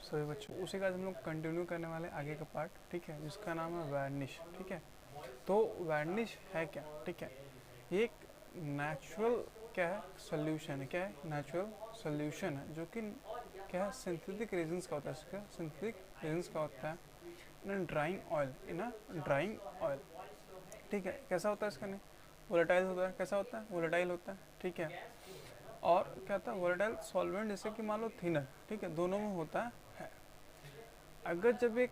सभी बच्चों, उसी का हम लोग कंटिन्यू करने वाले आगे का पार्ट, ठीक है, जिसका नाम है वार्निश। ठीक है, तो वार्निश है क्या? ठीक है, ये एक नेचुरल क्या है, सोल्यूशन है। क्या है? नेचुरल सोल्यूशन है, जो कि क्या है, सिंथेटिक रेजिन्स का होता है। इसका सिंथेटिक रेजिन्स का होता है इन ड्राइंग ऑयल, इन ड्राइंग ऑयल। ठीक है, कैसा होता है इसका? नहीं, वोलेटाइल होता है। कैसा होता है? वोलेटाइल होता है। ठीक है, और क्या होता है? वोलेटाइल सॉल्वेंट, जैसे कि मान लो थिनर, ठीक है, दोनों में होता है। अगर जब एक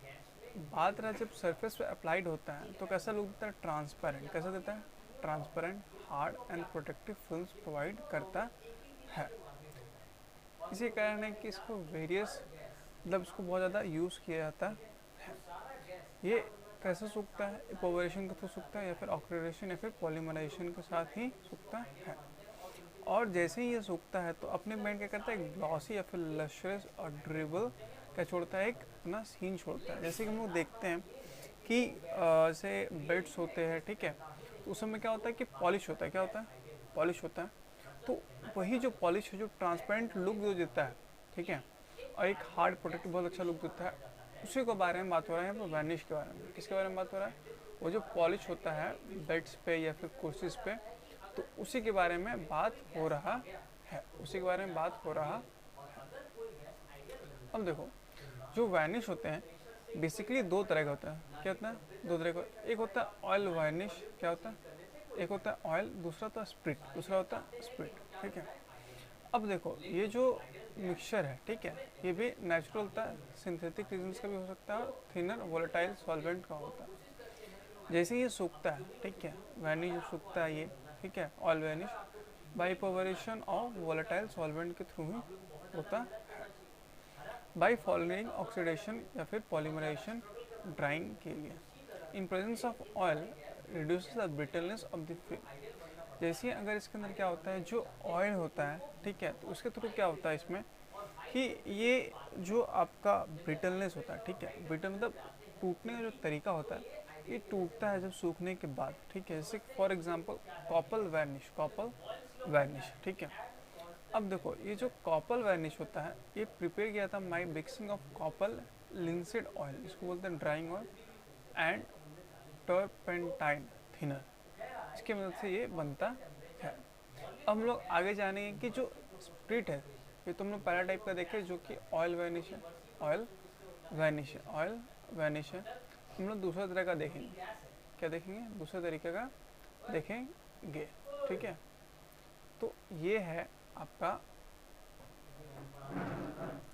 बात रहा, जब सरफेस पे अप्लाइड होता है तो कैसा लुक देता है? ट्रांसपेरेंट। कैसा देता है? Transparent, hard and protective films provide करता है। इसी कारण है कि इसको वेरियस, मतलब इसको बहुत ज़्यादा यूज़ किया जाता है। ये कैसे सूखता है? इपोवरेशन के थ्रू सूखता है, या फिर ऑक्सीडेशन या फिर पॉलीमराइजेशन के साथ ही सूखता है। और जैसे ही ये सूखता है तो अपने बैंड क्या करता है? एक ग्लॉसी या फिर लश्रस और ड्रिबल क्या छोड़ता है? एक अपना सीन छोड़ता है। जैसे कि हम लोग देखते हैं कि जैसे बेड्स होते हैं, ठीक है, तो उस समय क्या होता है कि पॉलिश होता है। क्या होता है? पॉलिश होता है। तो वही जो पॉलिश है, जो ट्रांसपेरेंट लुक जो देता है, ठीक है, और एक हार्ड प्रोटेक्टिव बहुत अच्छा लुक देता है, उसी के बारे में बात हो रहा है यहाँ पर, वार्निश के बारे में। किसके बारे में बात हो रहा है? वो जो पॉलिश होता है बेड्स पे या फिर कुर्सीज पे, तो उसी के बारे में बात हो रहा है। उसी के बारे में बात हो रहा है। अब देखो, जो वार्निश होते हैं बेसिकली दो तरह का होता है। क्या होता है? दो तरह का। एक होता है ऑयल वार्निश। क्या होता है? एक होता है ऑयल, दूसरा होता है स्प्रिट। दूसरा होता है स्प्रिट। ठीक है, अब देखो, ये जो मिक्सचर है, ठीक है, ये भी नेचुरल होता है, सिंथेटिक रीजंस का भी हो सकता है, और थिनर वोलेटाइल सॉल्वेंट का होता है। जैसे ये सूखता है, ठीक है, वैनिश जो सूखता है ये, ठीक है, ऑयल वैनिश बाई इपोवरेशन और वोलेटाइल सॉल्वेंट के थ्रू ही होता है, बाई फॉलोइंग ऑक्सीडेशन या फिर पॉलीमराइजेशन ड्राइंग के लिए। In presence of oil reduces the brittleness of the film. जैसे अगर इसके अंदर क्या होता है, जो ऑयल होता है, ठीक है, तो उसके थ्रू क्या होता है इसमें कि ये जो आपका ब्रिटलनेस होता है, ठीक है, ब्रिटल मतलब टूटने का जो तरीका होता है, ये टूटता है जब सूखने के बाद। ठीक है, जैसे for example couple vanish, couple vanish. ठीक है, अब देखो, ये जो कॉपल वैनिश होता है, ये प्रिपेयर किया था by mixing of couple linseed oil, इसको बोलते हैं drawing oil, and turpentine thinner. इसकी मदद से ये बनता है। अब हम लोग आगे जानेंगे कि जो स्प्रिट है, ये तुम लोग पहला टाइप का देखे, जो कि ऑयल वैनिश है। ऑयल वैनिश है, ऑयल वैनिश है। हम लोग दूसरा तरह का देखेंगे। क्या देखेंगे? दूसरे तरीके का देखेंगे। ठीक है, तो ये है आपका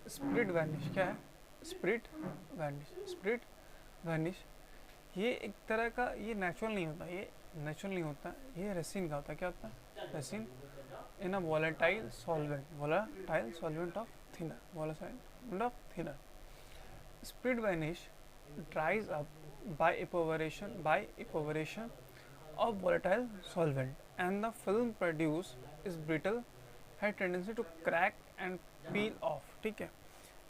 स्प्रिट वैनिश। क्या है? Spirit vanish. स्प्रिट वैनिश ये एक तरह का, ये नेचुरल नहीं होता, ये नेचुरल नहीं होता, ये रेसिन का होता है। क्या होता है? Resin in a volatile solvent, volatile solvent of thinner, volatile of thinner. Spirit varnish dries up by evaporation of volatile solvent, and the film produced is brittle, has tendency to crack and peel off। ठीक है,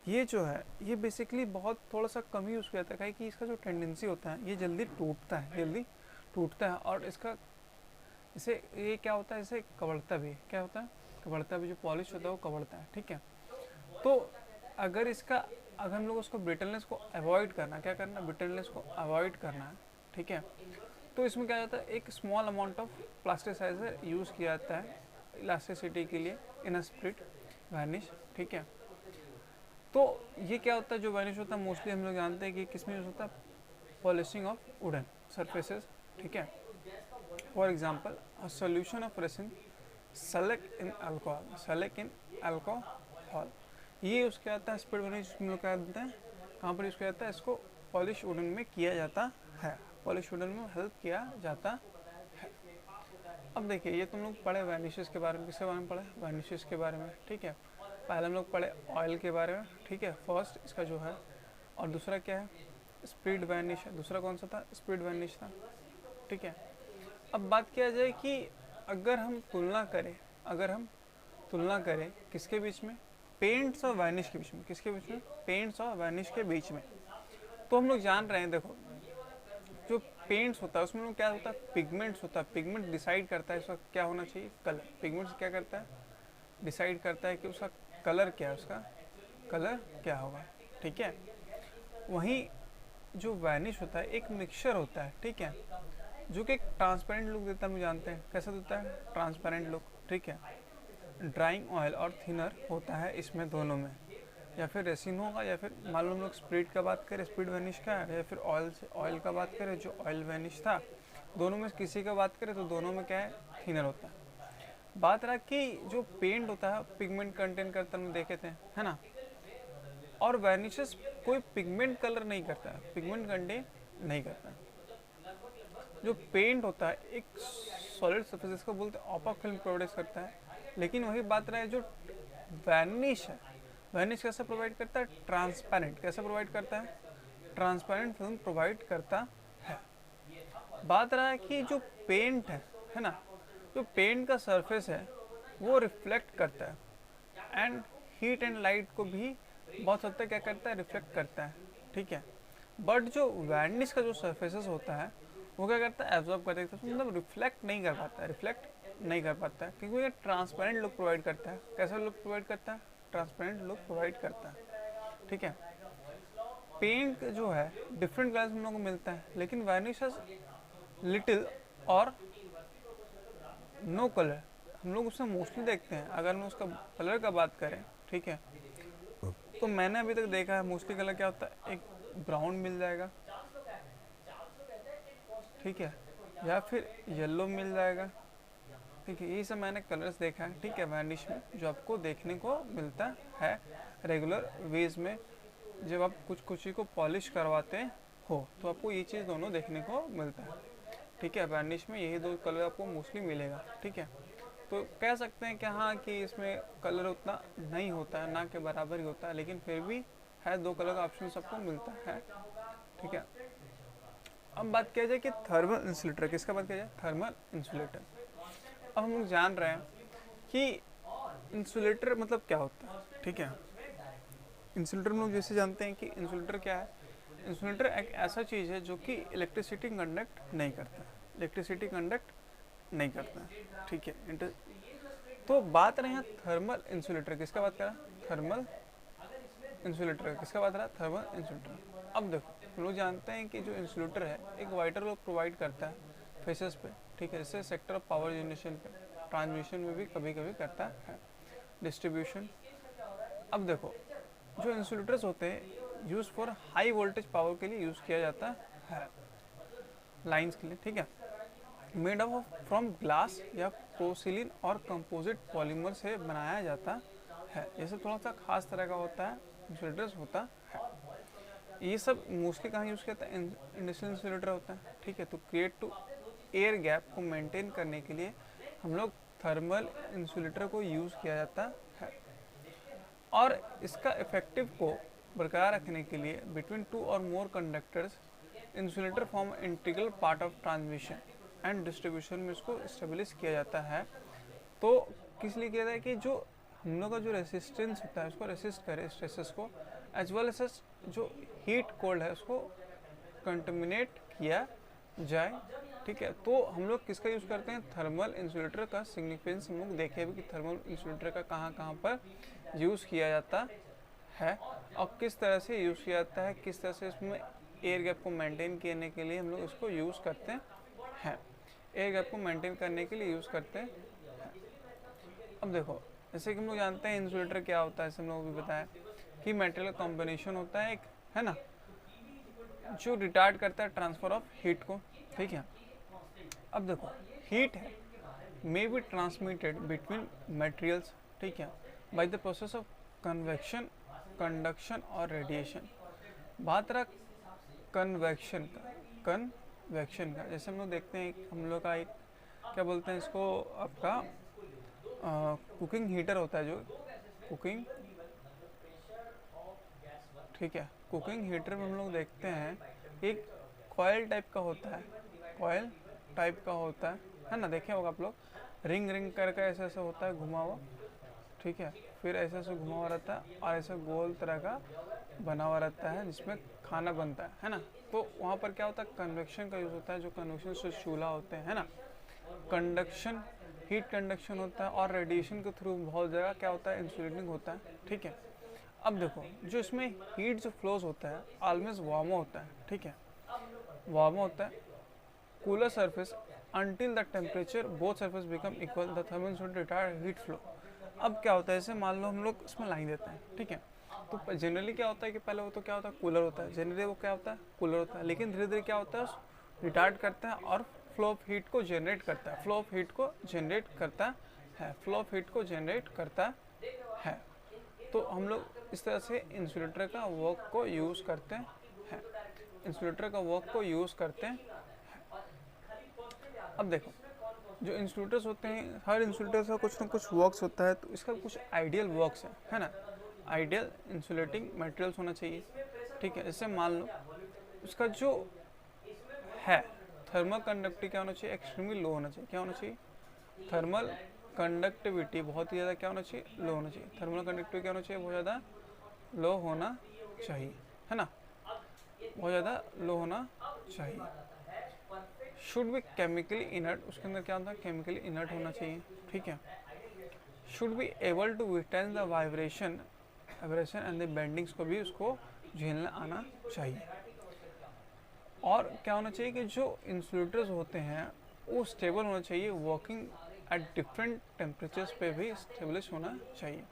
ये जो है ये basically बहुत थोड़ा सा कम ही use किया जाता है कि इसका जो टेंडेंसी होता है, ये जल्दी टूटता है, जल्दी टूटता है, और इसका इसे ये क्या होता है, इसे कवड़ता भी। क्या होता है? कवड़ता भी। जो पॉलिश होता है वो कवड़ता है। ठीक है, तो अगर इसका, अगर हम लोग उसको ब्रिटलनेस को अवॉइड करना, क्या करना? ब्रिटलनेस को अवॉइड करना है। ठीक है, तो इसमें क्या जाता है, एक small amount of plasticizer use किया जाता है इलास्टिसिटी के लिए इन अ स्प्रिट वैनिश। ठीक है, तो ये क्या होता है, जो वैनिश होता है मोस्टली हम लोग जानते हैं कि किस में यूज़ होता है? Polishing of wooden surfaces. ठीक है, for example a solution of resin shellac in alcohol, shellac in alcohol, ये उसके आता है स्प्रिट वैनिश में क्या देते हैं, कहाँ पर यूज़ किया जाता है? इसको पॉलिश वुडन में किया जाता है, पॉलिश वुडन में हेल्प किया जाता है। अब देखिए, ये तुम लोग पढ़े वैनिशेस के बारे में। किसके बारे में पढ़े? वैनिशेस के बारे में। ठीक है, पहले हम लोग पढ़े ऑयल के बारे में। ठीक है, फर्स्ट इसका जो है, और दूसरा क्या है? स्प्रिट वैनिश है। दूसरा कौन सा था? स्प्रिट वैनिश था। ठीक है, अब बात किया जाए कि अगर हम तुलना करें, अगर हम तुलना करें किसके बीच में? पेंट्स और वैनिश के बीच में। किसके बीच में? पेंट्स और वैनिश के बीच में। तो हम लोग जान रहे हैं, देखो, जो पेंट्स होता है उसमें लोग क्या होता है? पिगमेंट्स होता है। पिगमेंट डिसाइड करता है इसका क्या होना चाहिए? कलर। पिगमेंट्स क्या करता है? डिसाइड करता है कि उसका कलर क्या है, उसका कलर क्या होगा। ठीक है। वहीं जो वैनिश होता है एक मिक्सचर होता है, ठीक है, जो कि एक ट्रांसपेरेंट लुक देता है, हम जानते हैं कैसा देता है, ट्रांसपेरेंट लुक, ठीक है। ड्राइंग ऑयल और थिनर होता है इसमें दोनों में, या फिर रेसिन होगा, या फिर मान लो हम लोग स्प्रिट का बात करें, स्प्रिट वैनिश का है, या फिर ऑयल से ऑयल का बात करें जो ऑयल वैनिश था, दोनों में किसी का बात करें तो दोनों में क्या है, थिनर होता है। बात रहा कि जो पेंट होता है पिगमेंट कंटेन करता है, हम देखे थे, है ना, और वैनिशेस कोई पिगमेंट कलर नहीं करता है, पिगमेंट कंटेन नहीं करता है। जो पेंट होता है एक सॉलिड सरफेस, इसको बोलते हैं ऑपाक फिल्म प्रोवाइड करता है। लेकिन वही बात रहा है जो वैनिश है, वैनिश कैसे प्रोवाइड करता है, ट्रांसपेरेंट कैसे प्रोवाइड करता है, ट्रांसपेरेंट फिल्म प्रोवाइड करता है। बात रहा है कि जो पेंट है ना, जो पेंट का सरफेस है वो रिफ्लेक्ट करता है एंड हीट एंड लाइट को भी बहुत हद तक क्या करता है, रिफ्लेक्ट करता है, ठीक है। बट जो वैनिश का जो सरफेसेस होता है वो क्या करता है, एब्जॉर्ब कर देता है, मतलब रिफ्लेक्ट नहीं कर पाता है, रिफ्लेक्ट नहीं कर पाता है, क्योंकि ये ट्रांसपेरेंट लुक प्रोवाइड करता है। कैसा लुक प्रोवाइड करता है, ट्रांसपेरेंट लुक प्रोवाइड करता है, ठीक है। पेंट जो है डिफरेंट कलर्स हम लोग को मिलता है, लेकिन वैनिश लिटिल और नो कलर हम लोग उसमें मोस्टली देखते हैं। अगर हम उसका कलर का बात करें, ठीक है, तो मैंने अभी तक देखा है मोस्टली कलर क्या होता है, एक ब्राउन मिल जाएगा, ठीक है, या फिर येलो मिल जाएगा, ठीक है। यही सब मैंने कलर्स देखा है, ठीक है, वैनिश में जो आपको देखने को मिलता है रेगुलर वेज में। जब आप कुछ को पॉलिश करवाते हो तो आपको ये चीज़ दोनों देखने को मिलता है, ठीक है। वैनिश में यही दो कलर आपको मोस्टली मिलेगा, ठीक है। तो कह सकते हैं कि हाँ कि इसमें कलर उतना नहीं होता है, ना के बराबर ही होता है, लेकिन फिर भी है दो कलर का ऑप्शन सबको मिलता है, ठीक है। अब बात किया जाए कि थर्मल इंसुलेटर, किसका बात किया जाए, थर्मल इंसुलेटर। अब हम लोग जान रहे हैं कि इंसुलेटर मतलब क्या होता है, ठीक है। इंसुलेटर हम लोग जैसे जानते हैं कि इंसुलेटर क्या है, इंसुलेटर एक ऐसा चीज़ है जो कि इलेक्ट्रिसिटी कंडक्ट नहीं करता है, इलेक्ट्रिसिटी कंडक्ट नहीं करता है, ठीक है। तो बात रहे हैं थर्मल इंसुलेटर, किसका बात करा, थर्मल इंसुलेटर, किसका बात रहा, थर्मल इंसुलेटर। अब देखो हम लोग जानते हैं कि जो इंसुलेटर है एक वाइटर को प्रोवाइड करता है फेसेस पे, ठीक है, जैसे सेक्टर ऑफ पावर जनरेशन पे, ट्रांसमिशन में भी कभी कभी करता है, डिस्ट्रीब्यूशन। अब देखो जो इंसुलेटर्स होते हैं use for high voltage power के लिए यूज किया जाता है, लाइंस के लिए, ठीक है। मेड ऑफ फ्रॉम ग्लास या पोर्सिलिन और कंपोजिट पॉलीमर से बनाया जाता है। ये सब थोड़ा सा खास तरह का होता है, इंसुलेटर्स होता है। ये सब मोस्टली कहाँ यूज़ किया जाता है, इंडस्ट्रियल इंसुलेटर होता है, ठीक है। तो क्रिएट टू एयर गैप को मेंटेन करने के लिए हम लोग थर्मल इंसुलेटर को यूज़ किया जाता है। और इसका इफेक्टिव को बरकरार रखने के लिए between two or more conductors insulator form integral part of transmission and distribution में इसको स्टेब्लिश किया जाता है। तो किस लिए किया जाता है कि जो हम लोग का जो रेसिस्टेंस होता है उसको रेसिस्ट करे स्ट्रेसेस को, एज वेल एज जो हीट कोल्ड है उसको कंटमिनेट किया जाए, ठीक है। तो हम लोग किसका यूज़ करते हैं, थर्मल इंसुलेटर का सिग्निफिकेंस हम लोग देखे भी कि थर्मल इंसुलेटर का कहाँ कहाँ पर यूज़ किया जाता है और किस तरह से यूज़ किया जाता है, किस तरह से इसमें एयर गैप को मेंटेन करने के लिए हम लोग इसको यूज़ करते हैं, एयर गैप को मेंटेन करने के लिए यूज़ करते हैं। अब देखो जैसे कि हम लोग जानते हैं इंसुलेटर क्या होता है, जैसे हम लोग भी बताया कि मेटेरियल कॉम्बिनेशन होता है एक, है ना, जो रिटार्ड करता है ट्रांसफर ऑफ हीट को, ठीक है। अब देखो हीट है may be transmitted between materials, ठीक है, by the process of convection, conduction और रेडिएशन। बात रहा कन्वेक्शन का, जैसे हम लोग देखते हैं हम लोग का एक क्या बोलते हैं इसको, आपका कुकिंग हीटर होता है, जो कुकिंग, ठीक है, कुकिंग हीटर में हम लोग देखते हैं एक कॉयल टाइप का होता है, कॉयल टाइप का होता है ना, देखे होगा आप लोग, रिंग रिंग करके ऐसे ऐसे होता है घुमा हुआ, ठीक है, फिर ऐसे ऐसे घुमा हुआ रहता है और ऐसे गोल तरह का बना हुआ रहता है जिसमें खाना बनता है ना। तो वहाँ पर क्या होता है, कन्वेक्शन का यूज़ होता है, जो कन्वेक्शन से चूल्हा होते हैं, है ना, कंडक्शन, हीट कंडक्शन होता है और रेडिएशन के थ्रू बहुत जगह क्या होता है, इंसुलेटिंग होता है, ठीक है। अब देखो जो इसमें हीट जो फ्लोज होता है ऑलवेज वार्म होता है, ठीक है, वार्म होता है cooler surface until the temperature both surface become equal the thermal should retire heat flow। अब क्या होता है, जैसे मान लो हम लोग इसमें लाइन देते हैं, ठीक है, तो जनरली क्या होता है कि पहले वो तो क्या होता है कूलर होता है, जनरली वो क्या होता है कूलर होता है, लेकिन धीरे धीरे क्या होता है रिटार्ड करता है और फ्लो ऑफ हीट को जनरेट करता है, फ्लो ऑफ हीट को जनरेट करता है, फ्लो ऑफ हीट को जनरेट करता है। तो हम लोग इस तरह से इंसुलेटर का वर्क को यूज़ करते हैं, इंसुलेटर का वर्क को यूज़ करते हैं। अब देखो जो इंसुलेटर्स होते हैं हर इंसुलेटर का कुछ ना कुछ वर्क्स होता है, तो इसका कुछ आइडियल वर्क्स है ना, आइडियल इंसुलेटिंग मटेरियल्स होना चाहिए, ठीक है। जैसे मान लो उसका जो है थर्मल कंडक्टिविटी क्या होना चाहिए, एक्सट्रीमली लो होना चाहिए, क्या होना चाहिए, थर्मल कंडक्टिविटी बहुत ही ज़्यादा क्या होना चाहिए, लो होना चाहिए, थर्मल कंडक्टिविटी क्या होना चाहिए, बहुत ज़्यादा लो होना चाहिए, है ना, बहुत ज़्यादा लो होना चाहिए। शुड बी केमिकली इनर्ट, उसके अंदर क्या होता है केमिकली इनर्ट होना चाहिए, ठीक है। Should be able to withstand the vibration and the bendings को भी उसको झेलना आना चाहिए। और क्या होना चाहिए कि जो इंसुलेटर्स होते हैं वो स्टेबल होना चाहिए, वर्किंग एट डिफरेंट टेम्परेचर्स पे भी स्टेबलिश होना चाहिए।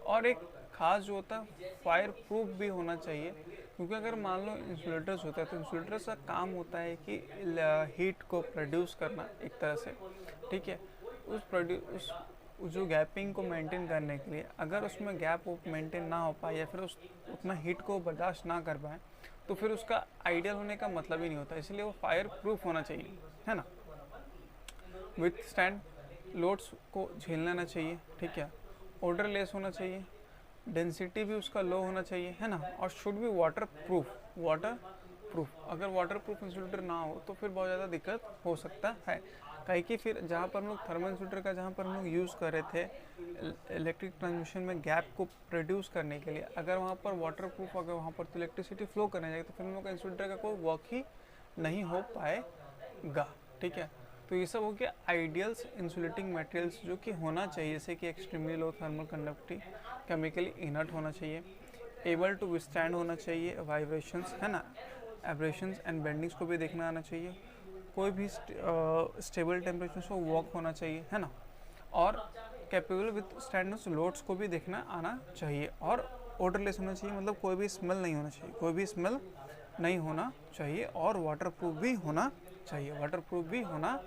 और एक खास जो होता है फायर प्रूफ भी होना चाहिए, क्योंकि अगर मान लो इंसुलेटर्स होता है तो इंसुलेटर्स का काम होता है कि हीट को प्रोड्यूस करना एक तरह से, ठीक है। उस जो गैपिंग को मेंटेन करने के लिए अगर उसमें गैप मेंटेन ना हो पाए या फिर उस उतना हीट को बर्दाश्त ना कर पाए तो फिर उसका आइडियल होने का मतलब ही नहीं होता, इसलिए वो फायर प्रूफ होना चाहिए, है ना, विथ स्टैंड लोड्स को झेल लेना चाहिए, ठीक है, ऑर्डरलेस होना चाहिए, डेंसिटी भी उसका लो होना चाहिए, है ना, और शुड भी वाटर प्रूफ। अगर वाटर प्रूफ इंसुलेटर ना हो तो फिर बहुत ज़्यादा दिक्कत हो सकता है, काहे कि फिर जहाँ पर हम लोग थर्मल इंसुलेटर का जहाँ पर हम लोग यूज़ कर रहे थे इलेक्ट्रिक ट्रांसमिशन में गैप को प्रोड्यूस करने के लिए, अगर वहाँ पर वाटर प्रूफ अगर वहाँ पर तो इलेक्ट्रिसिटी फ्लो करने जाएगी तो फिर हम लोग का इंसुलेटर का कोई वर्क ही नहीं हो पाएगा, ठीक है। तो ये सब हो गया आइडियल्स इंसुलेटिंग मटेरियल्स जो कि होना चाहिए, जैसे कि extremely low thermal conductivity, chemically inert होना चाहिए, एबल टू विथस्टैंड होना चाहिए वाइब्रेशंस, है ना, एब्रेशंस एंड बेंडिंग्स को भी देखना आना चाहिए, कोई भी स्टेबल टेम्परेचर को वर्क होना चाहिए, है ना, और कैपेबल विथ स्टैंडर्स लोड्स को भी देखना आना चाहिए, और ऑर्डरलेस होना चाहिए, मतलब कोई भी स्मेल नहीं होना चाहिए, कोई भी स्मेल नहीं होना चाहिए, और वाटर प्रूफ भी होना चाहिए, वाटर प्रूफ भी होना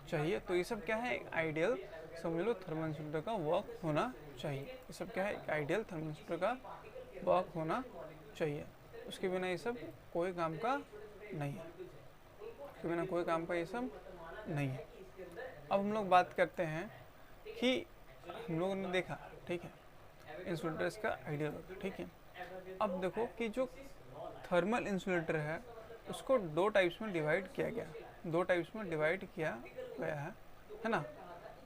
चाहिए। तो ये सब क्या है आइडियल समझ लो थर्मल इंसुलेटर का वर्क होना चाहिए, ये सब क्या है एक आइडियल थर्मल इंसुलेटर का वर्क होना चाहिए, उसके बिना ये सब कोई काम का नहीं है, उसके बिना कोई काम का ये सब नहीं है। अब हम लोग बात करते हैं कि हम लोगों ने देखा, ठीक है, इंसुलेटर्स का आइडियल वर्क, ठीक है। अब देखो कि जो थर्मल इंसुलेटर है उसको दो टाइप्स में डिवाइड किया गया, दो टाइप्स में डिवाइड किया गया है ना।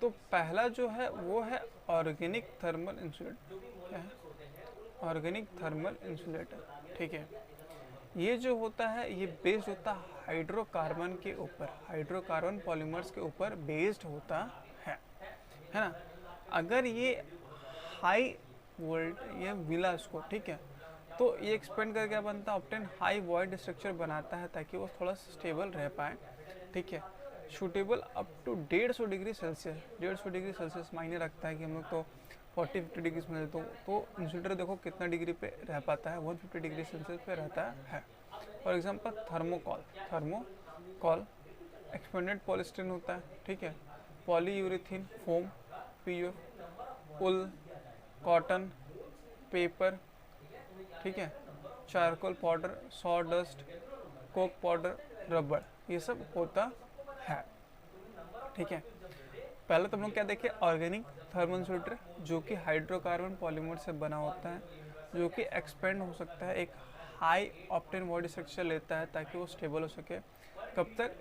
तो पहला जो है वो है ऑर्गेनिक थर्मल इंसुलेटर, क्या है ऑर्गेनिक थर्मल इंसुलेटर, ठीक है। ये जो होता है ये बेस्ड होता है हाइड्रोकार्बन के ऊपर, हाइड्रोकार्बन पॉलीमर्स के ऊपर बेस्ड होता है ना। अगर ये हाई वोल्ट या मिला इसको, ठीक है, तो ये एक्सपेंड करके क्या बनता है ऑब्टेन हाई वॉइड स्ट्रक्चर बनाता है ताकि वो थोड़ा स्टेबल रह पाए, ठीक है, suitable up to 150 degree Celsius, 150 degree Celsius मायने रखता है कि हम लोग तो 40-50 डिग्री में तो इंसुलेटर देखो कितना डिग्री पे रह पाता है, 150 डिग्री सेल्सियस पे रहता है। For example thermocol expanded polystyrene होता है, ठीक है, पॉलीयूरेथीन फोम, पीयू, उल, कॉटन, पेपर, ठीक है, charcoal powder, saw dust, Coke powder, रबड़, ये सब होता है, ठीक है। पहले तो हम लोग क्या देखे ऑर्गेनिक थर्मल इंसुलेटर जो कि हाइड्रोकार्बन पॉलीमर से बना होता है, जो कि एक्सपेंड हो सकता है, एक हाई ऑप्टेन बॉडी स्ट्रक्चर लेता है ताकि वो स्टेबल हो सके, कब तक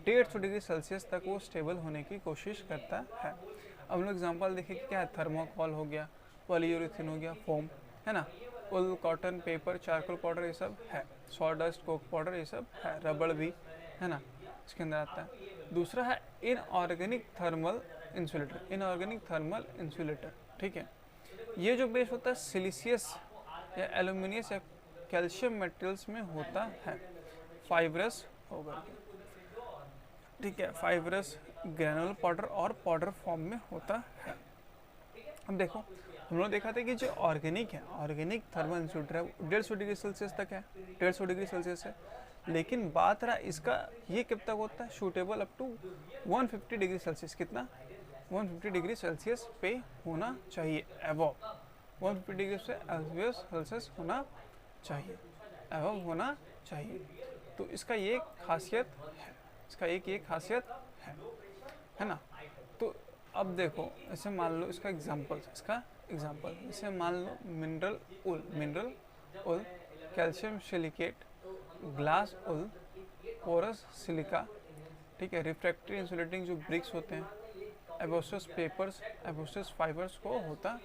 150 डिग्री सेल्सियस तक वो स्टेबल होने की कोशिश करता है। अब हम लोग एग्जाम्पल देखें कि क्या है, थर्मोकॉल हो गया, पॉलीयूरेथीन हो गया, फोम, है ना, उल, कॉटन, पेपर, चारकोल पाउडर, ये सब है, सॉ डस्ट, कोक पाउडर, ये सब है, रबड़ भी है ना इसके अंदर आता है। दूसरा है inorganic thermal insulator, inorganic thermal insulator, ठीक है, ये जो बेस होता है सिलिशियस या एल्यूमिनियस या कैल्शियम मटेरियल्स में होता है, फाइब्रस होकर के, ठीक है, फाइब्रस ग्रेनुलर पाउडर और पाउडर फॉर्म में होता है। अब देखो हम लोग देखा था कि जो ऑर्गेनिक है, ऑर्गेनिक थर्मल इंसुलेटर है 150 डिग्री सेल्सियस तक है, 150 डिग्री सेल्सियस है, लेकिन बात रहा इसका ये कब तक होता है, suitable up to 150 degree Celsius, कितना 150 डिग्री सेल्सियस पे होना चाहिए, एबव 150 डिग्री सेल्सियस होना चाहिए, एबव होना चाहिए। तो इसका ये खासियत है, इसका एक ये खासियत है ना। तो अब देखो ऐसे मान लो इसका एग्जांपल, जैसे मान लो मिनरल उल, कैल्शियम सिलिकेट, ग्लास उल, पोरस सिलिका, ठीक है, रिफ्रैक्टरी इंसुलेटिंग जो ब्रिक्स होते हैं, एबोसिस पेपर्स, एबोसिस फाइबर्स को होता है,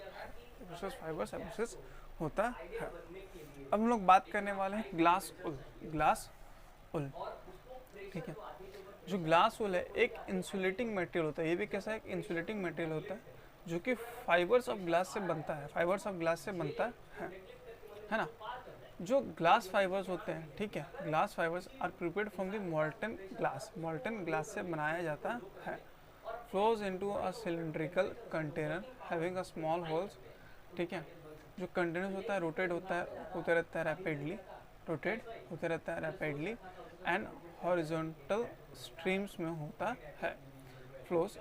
एबोसिस होता है। अब हम लोग बात करने वाले हैं ग्लास उल, ठीक है। जो ग्लास उल है एक इंसुलेटिंग मटेरियल होता है, ये भी कैसा है, एक इंसुलेटिंग मटेरियल होता है जो कि फाइबर्स ऑफ ग्लास से बनता है ना। जो ग्लास फाइबर्स होते हैं, ठीक है, glass fibres are prepared from the molten glass से बनाया जाता है, flows into a cylindrical container having a small holes, ठीक है। जो कंटेनर होता है होते रहता है रैपिडली एंड हॉरिजॉन्टल स्ट्रीम्स में होता है, फ्लोज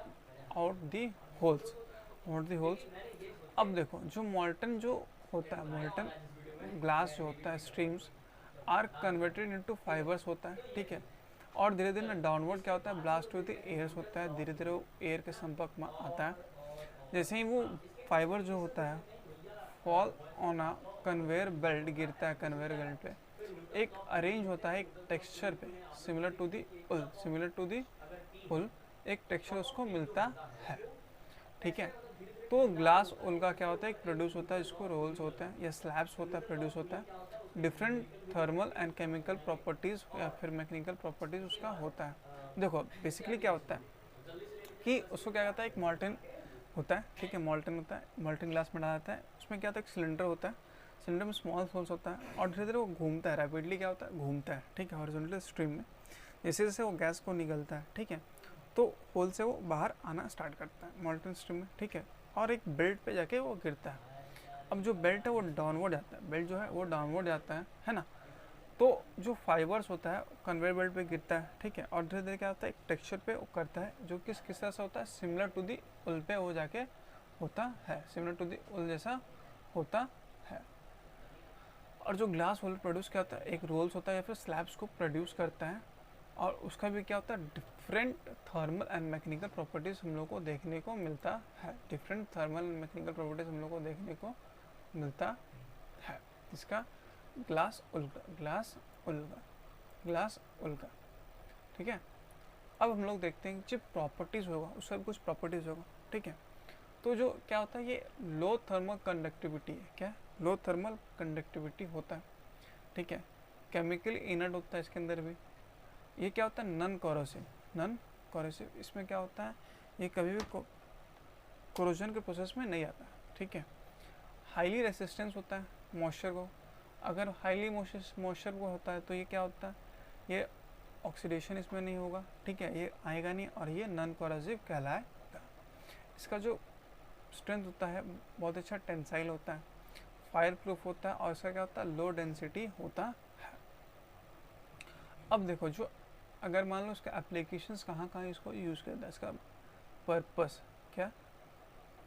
आउट दी होल्स। अब देखो जो मोल्टन ग्लास जो होता है, streams are converted into fibres होता है, ठीक है, और धीरे धीरे ना डाउनवर्ड क्या होता है, ब्लास्ट टू द एयर्स होता है, धीरे धीरे वो एयर के संपर्क में आता है। जैसे ही वो फाइबर जो होता है fall on a conveyor belt, गिरता है कन्वेयर बेल्ट पे, एक अरेंज होता है एक टेक्सचर पे, सिमिलर टू दी उल, एक टेक्सचर उसको मिलता है, ठीक है। तो ग्लास उल का क्या होता है, एक प्रोड्यूस होता है जिसको रोल्स होते हैं या स्लैब्स होता है, प्रोड्यूस होता है, different thermal and chemical properties या फिर मैकेनिकल प्रॉपर्टीज उसका होता है। देखो बेसिकली क्या होता है कि उसको क्या कहता है, एक मॉल्टन होता है, ठीक है, मॉल्टन ग्लास में डाला जाता है, उसमें क्या होता है, एक सिलेंडर होता है, सिलेंडर में स्मॉल होल्स होता है और धीरे धीरे वो घूमता है, रैपिडली क्या होता है, घूमता है, ठीक है, हॉरिजॉन्टल स्ट्रीम में, जैसे जैसे वो गैस को निकलता है, ठीक है, तो होल से वो बाहर आना स्टार्ट करता है मॉल्टन स्ट्रीम में, ठीक है, और एक बेल्ट पे जाके वो गिरता है। अब जो बेल्ट है वो डाउनवर्ड जाता है, बेल्ट जो है वो डाउनवर्ड जाता है ना। तो जो फाइबर्स होता है कन्वेयर बेल्ट पे गिरता है, ठीक है, और धीरे धीरे क्या होता है, एक टेक्सचर पे वो करता है जो किस तरह से होता है, सिमिलर टू दी उल पे वो जाके होता है, सिमिलर टू दी उल जैसा होता है। और जो ग्लास वॉल प्रोड्यूस क्या होता है, एक रोल्स होता है या फिर स्लैब्स को प्रोड्यूस करता है, और उसका भी क्या होता है, different thermal and mechanical properties हम लोग को देखने को मिलता है, different thermal and mechanical properties हम लोग को देखने को मिलता है। इसका ग्लास उल्का, ठीक है। अब हम लोग देखते हैं जो प्रॉपर्टीज होगा उसका भी कुछ प्रॉपर्टीज होगा, ठीक है। तो जो क्या होता है, ये लो थर्मल कंडक्टिविटी है, क्या लो थर्मल कंडक्टिविटी होता है, ठीक है, केमिकली इनर्ट होता है इसके अंदर भी। ये क्या होता है, नॉन कोरोसिव, इसमें क्या होता है, ये कभी भी कोरोजन के प्रोसेस में नहीं आता, ठीक है। हाईली रेसिस्टेंस होता है मॉइस्चर को, अगर हाईली मॉइस्चर को होता है तो ये क्या होता है, ये ऑक्सीडेशन इसमें नहीं होगा, ठीक है, ये आएगा नहीं और ये नॉन कोरोसिव कहलाएगा। इसका जो स्ट्रेंथ होता है बहुत अच्छा टेंसाइल होता है, फायर प्रूफ होता है, और इसका क्या होता है, लो डेंसिटी होता है। अब देखो जो अगर मान लो इसका एप्लीकेशंस कहाँ इसको यूज़ करता है, इसका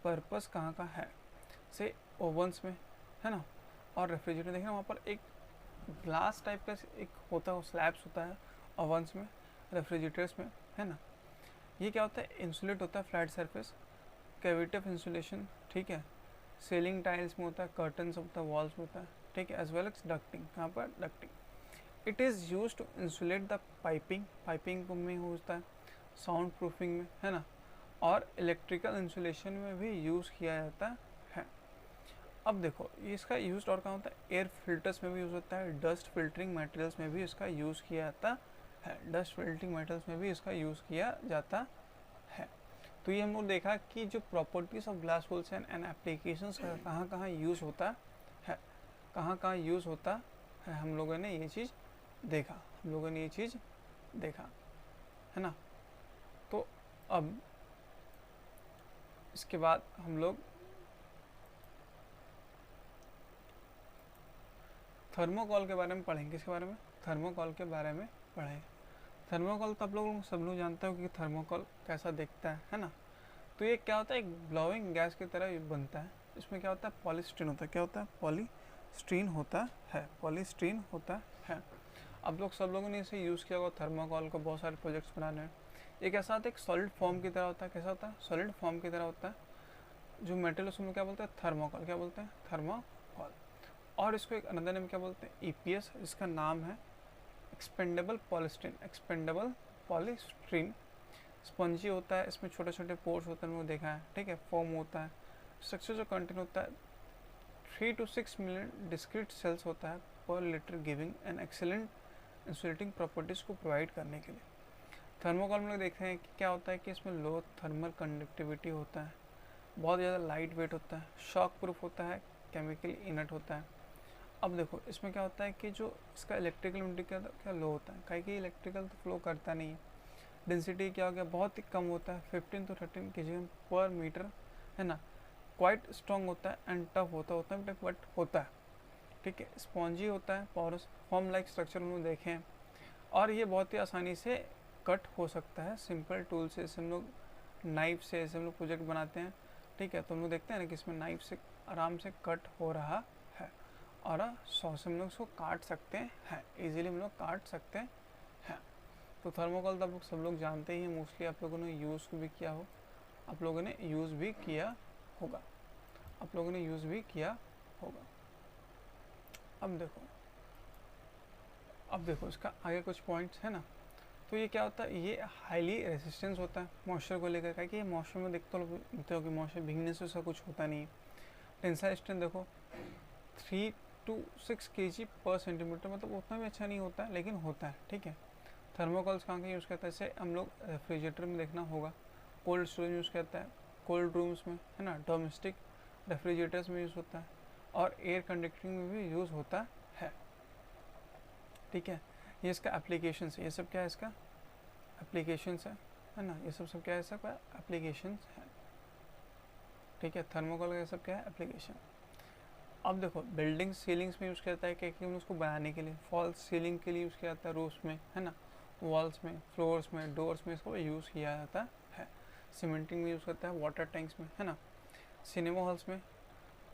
पर्पस कहाँ का है, से ओवंस में है ना, और रेफ्रिजरेटर देखना वहाँ पर एक ग्लास टाइप का एक होता है, स्लैब्स होता है ओवंस में, रेफ्रिजरेटर्स में, है ना। ये क्या होता है, इंसुलेट होता है, फ्लैट सरफेस, कैविटिव इंसुलेशन, ठीक है, सीलिंग टाइल्स में होता है, कर्टन्स होता है, वॉल्स में होता है, ठीक है, एज वेल एज डक्टिंग, कहाँ पर ducting. It is use to insulate the piping में होता है, साउंड प्रूफिंग में, है ना, और इलेक्ट्रिकल इंसुलेशन में भी यूज़ किया जाता है। अब देखो इसका यूज और कहाँ होता है, एयर फिल्टर्स में भी यूज़ होता है, डस्ट फिल्टरिंग मटेरियल्स में भी इसका यूज़ किया जाता है, तो ये हम लोग देखा कि जो properties of glass walls and applications का कहाँ यूज़ होता है। कहाँ कहाँ यूज़ होता है, हम लोगों ने ये चीज़ देखा, है ना। तो अब इसके बाद हम लोग थर्मोकॉल के बारे में पढ़ेंगे। किसके बारे में? थर्मोकॉल के बारे में पढ़ेंगे। थर्मोकॉल तो आप लोग सब लोग जानते हो कि थर्मोकॉल कैसा दिखता है ना। तो ये क्या होता है, एक ब्लोइंग गैस की तरह बनता है। इसमें क्या होता है, पॉलीस्टीरीन होता है। क्या होता है? पॉलीस्टीरीन होता है। अब लोग सब लोगों ने इसे यूज़ किया होगा थर्मोकॉल को बहुत सारे प्रोजेक्ट्स बनाने में। ये कैसा होता है, एक सॉलिड फॉर्म की तरह होता है। कैसा होता है? सॉलिड फॉर्म की तरह होता है। जो मेटल उसमें क्या बोलते हैं? थर्मोकॉल। क्या बोलते हैं? थर्मोकॉल। और इसको एक अनदर नेम क्या बोलते हैं? ईपीएस, इसका नाम है एक्सपेंडेबल पॉलीस्टीरीन। स्पंजी होता है, इसमें छोटे छोटे पोर्स होते हैं, वो देखा है, ठीक है। फॉर्म होता है, स्ट्रक्चर जो कंटेंट होता है 3 to 6 मिलियन डिस्क्रीट सेल्स होता है पर litre, giving an excellent insulating properties को प्रोवाइड करने के लिए। थर्मोकॉल में लोग देखते हैं कि क्या होता है कि इसमें लो थर्मल कंडक्टिविटी होता है, बहुत ज़्यादा लाइट वेट होता है, शॉक प्रूफ होता है, केमिकली इनर्ट होता है। अब देखो इसमें क्या होता है कि जो इसका इलेक्ट्रिकल इंडिकेटर क्या लो होता है, काहे कि इलेक्ट्रिकल तो फ्लो करता नहीं है। डेंसिटी क्या हो गया, बहुत ही कम होता है, 15 to 13 kg पर मीटर, है ना। क्वाइट स्ट्रॉन्ग होता है एंड टफ होता है बट होता है, ठीक है। स्पॉन्जी होता है, पोरस फॉर्म लाइक स्ट्रक्चर हम लोग देखें, और ये बहुत ही आसानी से कट हो सकता है सिंपल टूल से। जैसे हम लोग नाइफ से ऐसे हम लोग प्रोजेक्ट बनाते हैं, ठीक है, तो हम लोग देखते हैं ना कि इसमें नाइफ से आराम से कट हो रहा है, और सौ से हम लोग उसको काट सकते हैं, इजीली हम लोग काट सकते हैं। तो थर्मोकॉल तो आप लोग सब लोग जानते ही हैं, मोस्टली आप लोगों ने यूज़ भी किया हो, आप लोगों ने यूज़ भी किया होगा। अब देखो इसका आगे कुछ पॉइंट्स है ना। तो ये क्या होता है, ये हाईली रेजिस्टेंस होता है मॉइस्चर को लेकर, क्या कि ये मॉइस्चर में देखते हो कि मॉइस्चर भीगने से उसका कुछ होता नहीं है। टेंसाइल स्ट्रेंथ देखो 3 to 6 kg पर सेंटीमीटर, मतलब उतना भी अच्छा नहीं होता है लेकिन होता है, ठीक है। थर्मोकॉल्स कहाँ के यूज़ करता है, जैसे हम लोग रेफ्रिजरेटर में देखना होगा, कोल्ड स्टोरेज यूज़ करता है, कोल्ड रूम्स में, है ना, डोमेस्टिक रेफ्रिजरेटर्स में यूज़ होता है, और एयर कंडक्टिंग में भी यूज़ होता है, ठीक है। ये इसका एप्लीकेशन है, ये सब क्या है इसका एप्लीकेशन है ना, ये सब क्या है इसका एप्लीकेशन है, ठीक है। थर्मोकॉल का सब क्या है एप्लीकेशन। अब देखो बिल्डिंग सीलिंग्स में यूज़ करता है, क्या उसको बनाने के लिए, फॉल्स सीलिंग के लिए यूज़ किया जाता है, रूफ्स में, है ना, वॉल्स में, फ्लोर्स में, डोर्स में इसको यूज़ किया जाता है। सीमेंटिंग में यूज़ करता है, वाटर टैंक्स में, है ना, सिनेमा हॉल्स में,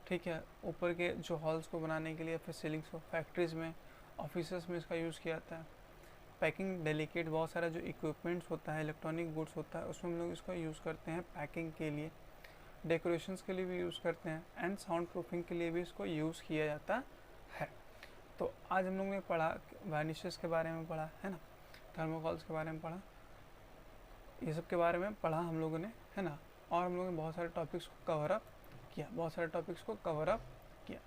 ठीक है, ऊपर के जो हॉल्स को बनाने के लिए, फिर सीलिंग्स को, फैक्ट्रीज में, ऑफिस में इसका यूज़ किया जाता है। पैकिंग डेलिकेट बहुत सारा जो इक्विपमेंट्स होता है, इलेक्ट्रॉनिक गुड्स होता है, उसमें हम लोग इसको यूज़ करते हैं पैकिंग के लिए, डेकोरेशंस के लिए भी यूज़ करते हैं, एंड साउंड प्रूफिंग के लिए भी इसको यूज़ किया जाता है। तो आज हम लोग ने पढ़ा वार्निशेस के बारे में पढ़ा, है ना, थर्मोकॉल्स के बारे में पढ़ा, ये सब के बारे में पढ़ा हम लोगों ने, है ना। और हम लोगों ने बहुत सारे टॉपिक्स को कवर अप किया।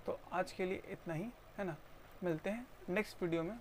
तो आज के लिए इतना ही, है ना। मिलते हैं नेक्स्ट वीडियो में,